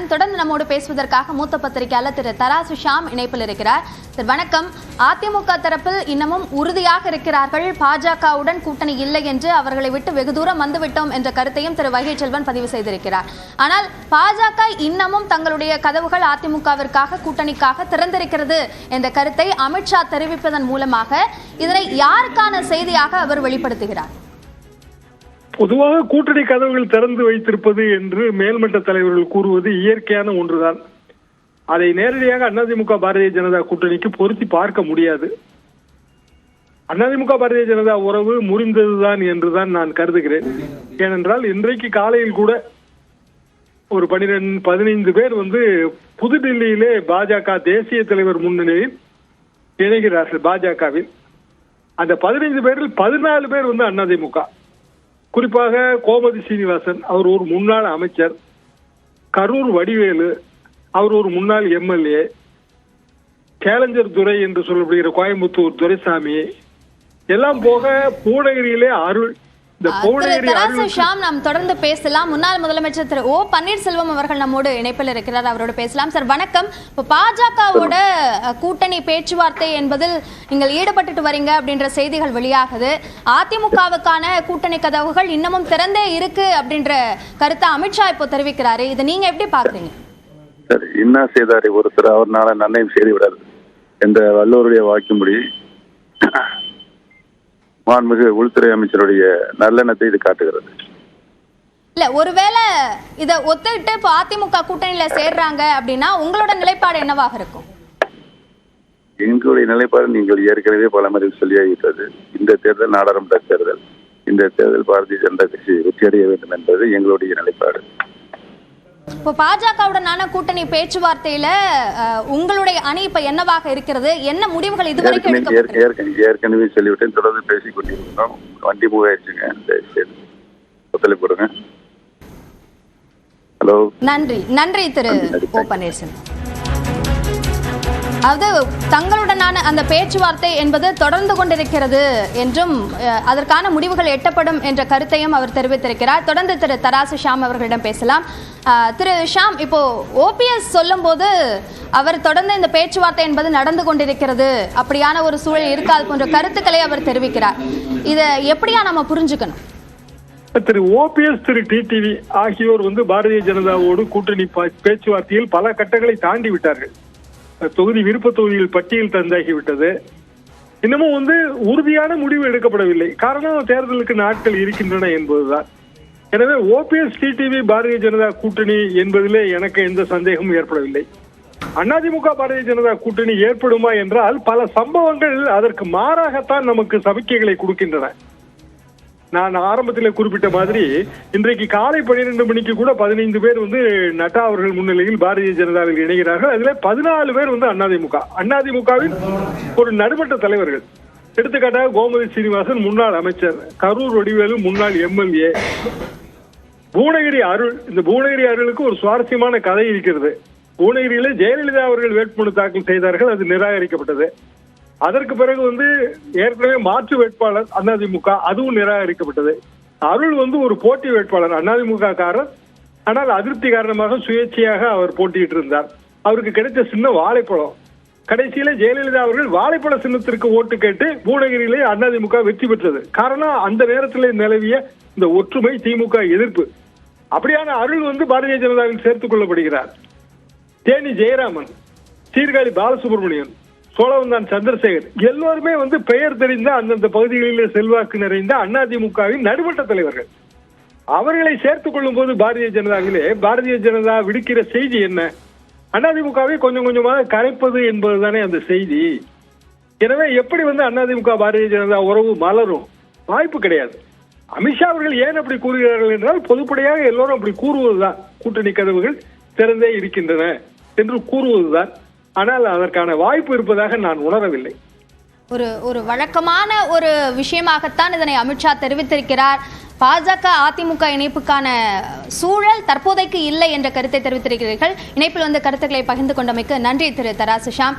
வணக்கம். தொடர்ந்து நம்மோடு பேசுவதற்காக மூத்த பத்திரிகையாளர் திரு தராசு ஷாம் இணைப்பில் இருக்கிறார். திரு வணக்கம். அதிமுக தரப்பில் இன்னமும் உறுதியாக இருக்கிறார்கள், பாஜகவுடன் கூட்டணி இல்லை என்று, அவர்களை விட்டு வெகு தூரம் வந்துவிட்டோம் என்ற கருத்தையும் திரு வைகை செல்வன் பதிவு செய்திருக்கிறார். ஆனால் பாஜக இன்னமும் தங்களுடைய கதவுகள் அதிமுகவிற்காக கூட்டணிக்காக திறந்திருக்கிறது என்ற கருத்தை அமித்ஷா தெரிவிப்பதன் மூலமாக இதனை யாருக்கான செய்தியாக அவர் வெளிப்படுத்துகிறார்? பொதுவாக கூட்டணி கதவுகள் திறந்து வைத்திருப்பது என்று மேல்மட்ட தலைவர்கள் கூறுவது இயற்கையான ஒன்றுதான். அதை நேரடியாக அதிமுக பாரதிய ஜனதா கூட்டணிக்கு பொருத்தி பார்க்க முடியாது. அதிமுக பாரதிய ஜனதா உறவு முறிந்ததுதான் என்றுதான் நான் கருதுகிறேன். ஏனென்றால் இன்றைக்கு காலையில் கூட ஒரு 15 பேர் புதுடில்லியிலே பாஜக தேசிய தலைவர் முன்னிலையில் இணைகிறார்கள் பாஜகவில். அந்த 15 பேரில் 14 பேர் அதிமுக. குறிப்பாக கோமதி சீனிவாசன், அவர் ஒரு முன்னாள் அமைச்சர். கரூர் வடிவேலு, அவர் ஒரு முன்னாள் எம்எல்ஏ. சேலஞ்சர் துரை என்று சொல்லப்படுகிற கோயம்புத்தூர் துரைசாமி, எல்லாம் போக பூனகிரியிலே அருள். நாம் தொடர்ந்து பேசலாம். முன்னாள் முதலமைச்சர் திரு ஓ பன்னீர்செல்வம் அவர்கள் நம்மோடு இணைப்பில் இருக்கிறார், அவரோடு பேசலாம். சார் வணக்கம். இப்போ பாஜகவோட கூட்டணி பேச்சுவார்த்தை என்பதில் நீங்கள் ஈடுபட்டு வரீங்க அப்படின்ற செய்திகள் வெளியாகுது. அதிமுகவுக்கான கூட்டணி கதவுகள் இன்னமும் திறந்தே இருக்கு அப்படின்ற கருத்தை அமித்ஷா இப்போ தெரிவிக்கிறாரு. இதை நீங்க எப்படி பாக்குறீங்க? சார், என்ன செய்தாரு ஒருத்தர், அவர்னால நன்மையும் செய்து விடாது என்ற வல்லோருடைய வாக்கும்படி மாண்புமிகு உள்துறை அமைச்சருடைய நல்லெண்ணத்தை இது காட்டுகிறது. இல்ல, ஒருவேளை இதை ஒத்துக்கிட்டு இப்போ அதிமுக கூட்டணியில சேர்றாங்க அப்படின்னா உங்களோட நிலைப்பாடு என்னவாக இருக்கும்? எங்களுடைய நிலைப்பாடு நீங்கள் ஏற்கனவே பல முறை சொல்லியாகிவிட்டது. இந்த தேர்தல் நாடாளுமன்ற தேர்தல். இந்த தேர்தல் பாரதிய ஜனதா கட்சி வெற்றியடைய வேண்டும் என்பது எங்களுடைய நிலைப்பாடு. இப்போ பாஜகவுடனான கூட்டணி பேச்சுவார்த்தையில உங்களுடைய அணி இப்ப என்னவாக இருக்கிறது? என்ன முடிவுகள் இதுவரைக்கும் ஏற்கனவே சொல்லிவிட்டேன். தொடர்ந்து பேசிக் கொண்டிருக்கிறோம். வண்டி மூவ் ஆயிடுச்சுங்க. ஒத்துழைப்பு கொடுங்க. ஹலோ, நன்றி திரு ஓ பன்னீர்செல்வம். அதாவது தங்களுடனான அந்த பேச்சுவார்த்தை என்பது தொடர்ந்து கொண்டிருக்கிறது என்றும் அதற்கான முடிவுகள் எட்டப்படும் என்ற கருத்தையும் அவர் தெரிவித்திருக்கிறார். தொடர்ந்து திரு தராசு ஷாம் அவர்களிடம் பேசலாம். திரு ஷாம், இப்போ ஓபிஎஸ் சொல்லும் போது அவர் தொடர்ந்து இந்த பேச்சுவார்த்தை என்பது நடந்து கொண்டிருக்கிறது, அப்படியான ஒரு சூழல் இருக்காது போன்ற கருத்துக்களை அவர் தெரிவிக்கிறார். இதை எப்படியா நம்ம புரிஞ்சுக்கணும்? திரு ஓபிஎஸ், திரு டிடிவி ஆகியோர் பாரதிய ஜனதாவோடு கூட்டணி பேச்சுவார்த்தையில் பல கட்டங்களை தாண்டி விட்டார்கள். விருப்ப தொகுதியில் பட்டியல் தந்தாகிவிட்டது. இன்னமும் உறுதியான முடிவு எடுக்கப்படவில்லை. காரணம், தேர்தலுக்கு நாட்கள் இருக்கின்றன என்பதுதான். எனவே ஓபிஎஸ் டிடிவி பாரதிய ஜனதா கூட்டணி என்பதிலே எனக்கு எந்த சந்தேகமும் ஏற்படவில்லை. அதிமுக பாரதிய ஜனதா கூட்டணி ஏற்படுமா என்றால் பல சம்பவங்கள் அதற்கு மாறாகத்தான் நமக்கு சமிக்கைகளை கொடுக்கின்றன. நான் ஆரம்பத்தில் குறிப்பிட்ட மாதிரி இன்றைக்கு காலை 12 மணிக்கு கூட 15 பேர் நட்டா அவர்கள் முன்னிலையில் பாரதிய ஜனதாவில் இணைகிறார்கள். அதில் 14 பேர் அதிமுகவின் ஒரு நடுமட்ட தலைவர்கள். எடுத்துக்காட்டாக கோமதி சீனிவாசன் முன்னாள் அமைச்சர், கரூர் வடிவேலு முன்னாள் எம்எல்ஏ, பூனகிரி அருள். இந்த பூனகிரி அருளுக்கு ஒரு சுவாரஸ்யமான கதை இருக்கிறது. பூனகிரியில ஜெயலலிதா அவர்கள் வேட்புமனு தாக்கல் செய்தார்கள், அது நிராகரிக்கப்பட்டது. அதற்கு பிறகு ஏற்கனவே மாற்று வேட்பாளர் அதிமுக, அதுவும் நிராகரிக்கப்பட்டது. அருள் ஒரு போட்டி வேட்பாளர், அதிமுக காரர். ஆனால் அதிருப்தி காரணமாக சுயேட்சையாக அவர் போட்டியிட்டு இருந்தார். அவருக்கு கிடைத்த சின்ன வாழைப்பழம். கடைசியில ஜெயலலிதா அவர்கள் வாழைப்பழ சின்னத்திற்கு ஓட்டு கேட்டு பூனகிரியிலே அதிமுக வெற்றி பெற்றது. காரணம், அந்த நேரத்தில் நிலவிய இந்த ஒற்றுமை, திமுக எதிர்ப்பு. அப்படியான அருள் பாரதிய ஜனதாவில் சேர்த்துக் கொள்ளப்படுகிறார். தேனி ஜெயராமன், சீர்காழி பாலசுப்ரமணியன், சோழவந்தான் சந்திரசேகர் எல்லோருமே பெயர் தெரிந்த அந்தந்த பகுதிகளிலே செல்வாக்கு நிறைந்த அதிமுகவின் நடுமட்ட தலைவர்கள். அவர்களை சேர்த்துக் கொள்ளும் போது பாரதிய ஜனதாவிலே பாரதிய ஜனதா விடுக்கிற செய்தி என்ன? அதிமுகவை கொஞ்சம் கொஞ்சமாக கரைப்பது என்பதுதானே அந்த செய்தி. எனவே எப்படி அதிமுக பாரதிய ஜனதா உறவு மலரும்? வாய்ப்பு கிடையாது. அமித்ஷா அவர்கள் ஏன் அப்படி கூறுகிறார்கள் என்றால் பொதுப்படையாக எல்லோரும் அப்படி கூறுவதுதான். கூட்டணி கதவுகள் திறந்தே இருக்கின்றன என்று கூறுவதுதான். ஆனால் அதற்கான வாய்ப்பு இருப்பதாக நான் உணரவில்லை. ஒரு வழக்கமான ஒரு விஷயமாகத்தான் இதனை அமித்ஷா தெரிவித்திருக்கிறார். பாஜக அதிமுக இணைப்புக்கான சூழல் தற்போதைக்கு இல்லை என்ற கருத்தை தெரிவித்திருக்கிறீர்கள். இணைப்பில் கருத்துக்களை பகிர்ந்து கொண்டமைக்கு நன்றி திரு தராசு ஷாம்.